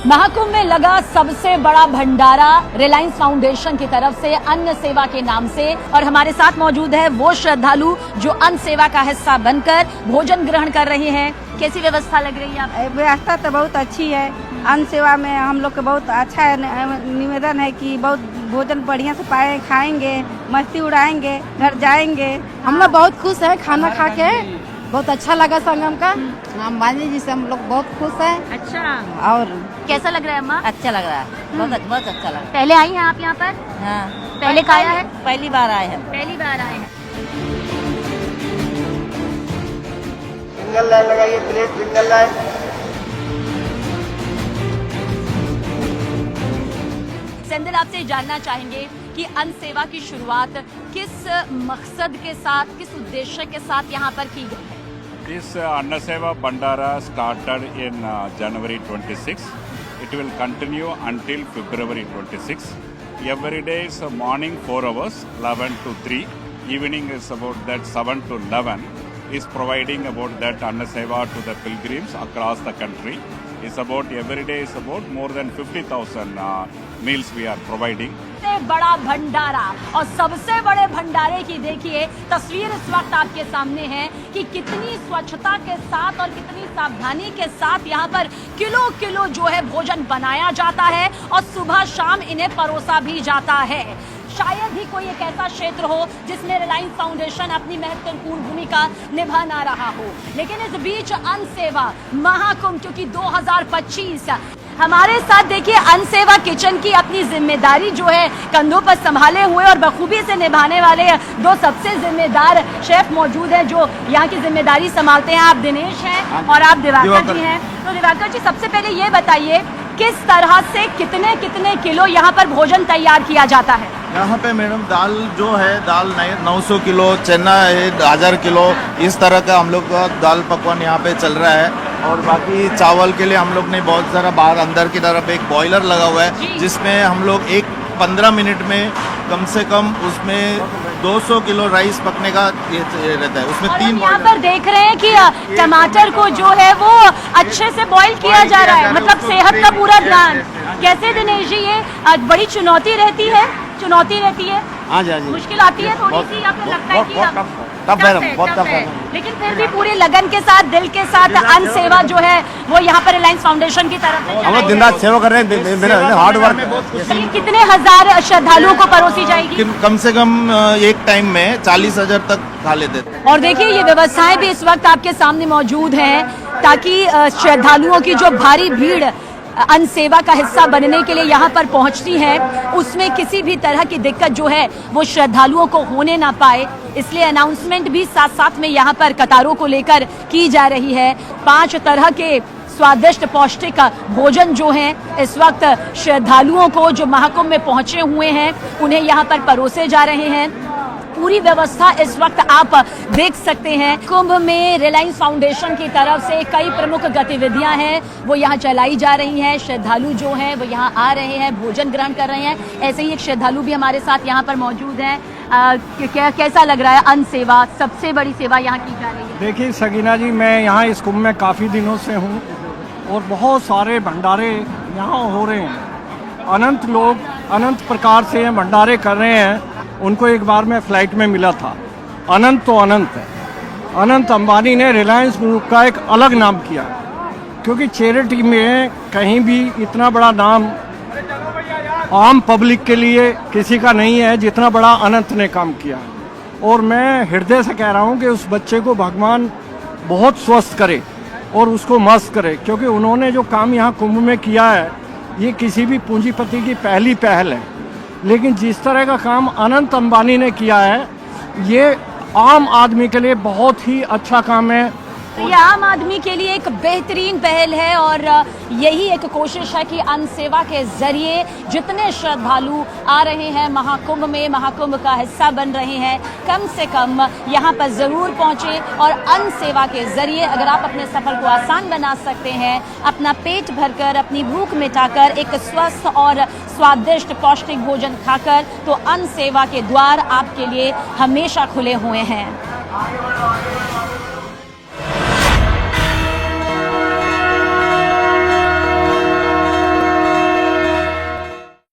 महाकुंभ में लगा सबसे बड़ा भंडारा रिलायंस फाउंडेशन की तरफ से अन्न सेवा के नाम से, और हमारे साथ मौजूद है वो श्रद्धालु जो अन्न सेवा का हिस्सा बनकर भोजन ग्रहण कर रहे हैं। कैसी व्यवस्था लग रही है आपको? व्यवस्था तो बहुत अच्छी है। अन्न सेवा में हम लोग को बहुत अच्छा निवेदन है कि बहुत भोजन बढ़िया से पाए, खाएंगे, मस्ती उड़ाएंगे, घर जाएंगे। हम लोग बहुत खुश है, खाना खा के बहुत अच्छा लगा संगम का। अंबानी जी से हम लोग बहुत खुश हैं। अच्छा, और कैसा लग रहा है अम्मा? अच्छा लग रहा है, बहुत अच्छा लग रहा है। पहले आई हैं आप यहाँ पर? हाँ, पहले खाया है? पहली बार आए हैं। पहली बार आए हैं। सिंगल लाइन लगाइए प्लीज, सिंगल लाइन। सेंधिल, आपसे जानना चाहेंगे कि अन्न सेवा की शुरुआत किस मकसद के साथ, किस उद्देश्य के साथ यहाँ पर की गई है? This Anna Seva Bandara started in January 26. It will continue until February 26. Every day is morning 4 hours, 11 to 3. Evening is about that 7 to 11. Is providing about that Anna Seva to the pilgrims across the country. It's about every day is about more than 50,000 meals we are providing. बड़ा भंडारा, और सबसे बड़े भंडारे की देखिए तस्वीर इस वक्त आपके सामने है कि कितनी स्वच्छता के साथ और कितनी सावधानी के साथ यहाँ पर किलो किलो जो है भोजन बनाया जाता है और सुबह शाम इन्हें परोसा भी जाता है। शायद ही कोई एक ऐसा क्षेत्र हो जिसमें रिलायंस फाउंडेशन अपनी महत्वपूर्ण भूमिका निभा ना रहा हो, लेकिन इस बीच अन्न सेवा महाकुंभ क्योंकि 2025 हमारे साथ देखिए अन्न सेवा किचन की अपनी जिम्मेदारी जो है कंधों पर संभाले हुए और बखूबी से निभाने वाले दो सबसे जिम्मेदार शेफ मौजूद हैं जो यहाँ की जिम्मेदारी संभालते हैं। आप दिनेश हैं और आप दिवाकर जी हैं। तो दिवाकर जी, सबसे पहले ये बताइए किस तरह से कितने कितने किलो यहाँ पर भोजन तैयार किया जाता है? यहाँ पे मैडम दाल जो है, दाल 900 किलो, चना है 1000 किलो, इस तरह का हम लोग का दाल पकवान यहाँ पे चल रहा है। और बाकी चावल के लिए हम लोग ने बहुत सारा बाहर अंदर की तरफ एक बॉयलर लगा हुआ है जिसमें हम लोग 15 मिनट में कम से कम उसमें 200 किलो राइस पकने का ये रहता है। उसमें 3 यहाँ पर देख रहे हैं कि टमाटर को जो है वो अच्छे से बॉईल किया जा रहा है, मतलब सेहत का पूरा ध्यान। कैसे दिनेश जी, ये बड़ी चुनौती रहती है? हाँ जी, हाँ जी, मुश्किल आती है थोड़ी सी, या फिर लगता है कि बहुत टफ है, लेकिन फिर भी पूरे लगन के साथ, दिल के साथ अन्न सेवा जो है वो यहाँ पर रिलायंस फाउंडेशन की तरफ से हम लोग दिन रात सेवा कर रहे हैं, हार्ड वर्क। कितने हजार श्रद्धालुओं को परोसी जाएगी? कम से कम एक टाइम में 40,000 तक खा लेते थे। और देखिए ये व्यवस्थाएं भी इस वक्त आपके सामने मौजूद हैं ताकि श्रद्धालुओं की जो भारी भीड़ अन्न सेवा का हिस्सा बनने के लिए यहाँ पर पहुँचती है उसमें किसी भी तरह की दिक्कत जो है वो श्रद्धालुओं को होने ना पाए, इसलिए अनाउंसमेंट भी साथ साथ में यहाँ पर कतारों को लेकर की जा रही है। 5 तरह के स्वादिष्ट पौष्टिक भोजन जो हैं इस वक्त श्रद्धालुओं को जो महाकुंभ में पहुंचे हुए हैं उन्हें यहाँ पर परोसे जा रहे हैं। पूरी व्यवस्था इस वक्त आप देख सकते हैं। कुंभ में रिलायंस फाउंडेशन की तरफ से कई प्रमुख गतिविधियां हैं वो यहाँ चलाई जा रही हैं। श्रद्धालु जो हैं वो यहाँ आ रहे हैं, भोजन ग्रहण कर रहे हैं। ऐसे ही एक श्रद्धालु भी हमारे साथ यहाँ पर मौजूद हैं। कैसा लग रहा है अन्न सेवा, सबसे बड़ी सेवा यहाँ की जा रही है? देखिए सगीना जी, मैं यहाँ इस कुंभ में काफ़ी दिनों से हूँ और बहुत सारे भंडारे यहाँ हो रहे हैं। अनंत लोग अनंत प्रकार से भंडारे कर रहे हैं। उनको एक बार मैं फ्लाइट में मिला था। अनंत तो अनंत है। अनंत अंबानी ने रिलायंस ग्रुप का एक अलग नाम किया क्योंकि चैरिटी में कहीं भी इतना बड़ा नाम आम पब्लिक के लिए किसी का नहीं है जितना बड़ा अनंत ने काम किया। और मैं हृदय से कह रहा हूँ कि उस बच्चे को भगवान बहुत स्वस्थ करे और उसको मस्त करे, क्योंकि उन्होंने जो काम यहाँ कुंभ में किया है ये किसी भी पूंजीपति की पहली पहल है। लेकिन जिस तरह का काम अनंत अंबानी ने किया है ये आम आदमी के लिए बहुत ही अच्छा काम है। ये आम आदमी के लिए एक बेहतरीन पहल है और यही एक कोशिश है कि अन्न सेवा के जरिए जितने श्रद्धालु आ रहे हैं महाकुंभ में, महाकुंभ का हिस्सा बन रहे हैं, कम से कम यहाँ पर जरूर पहुँचे और अन्न सेवा के जरिए अगर आप अपने सफर को आसान बना सकते हैं, अपना पेट भरकर, अपनी भूख मिटाकर, एक स्वस्थ और स्वादिष्ट पौष्टिक भोजन खाकर, तो अन्न सेवा के द्वार आपके लिए हमेशा खुले हुए हैं।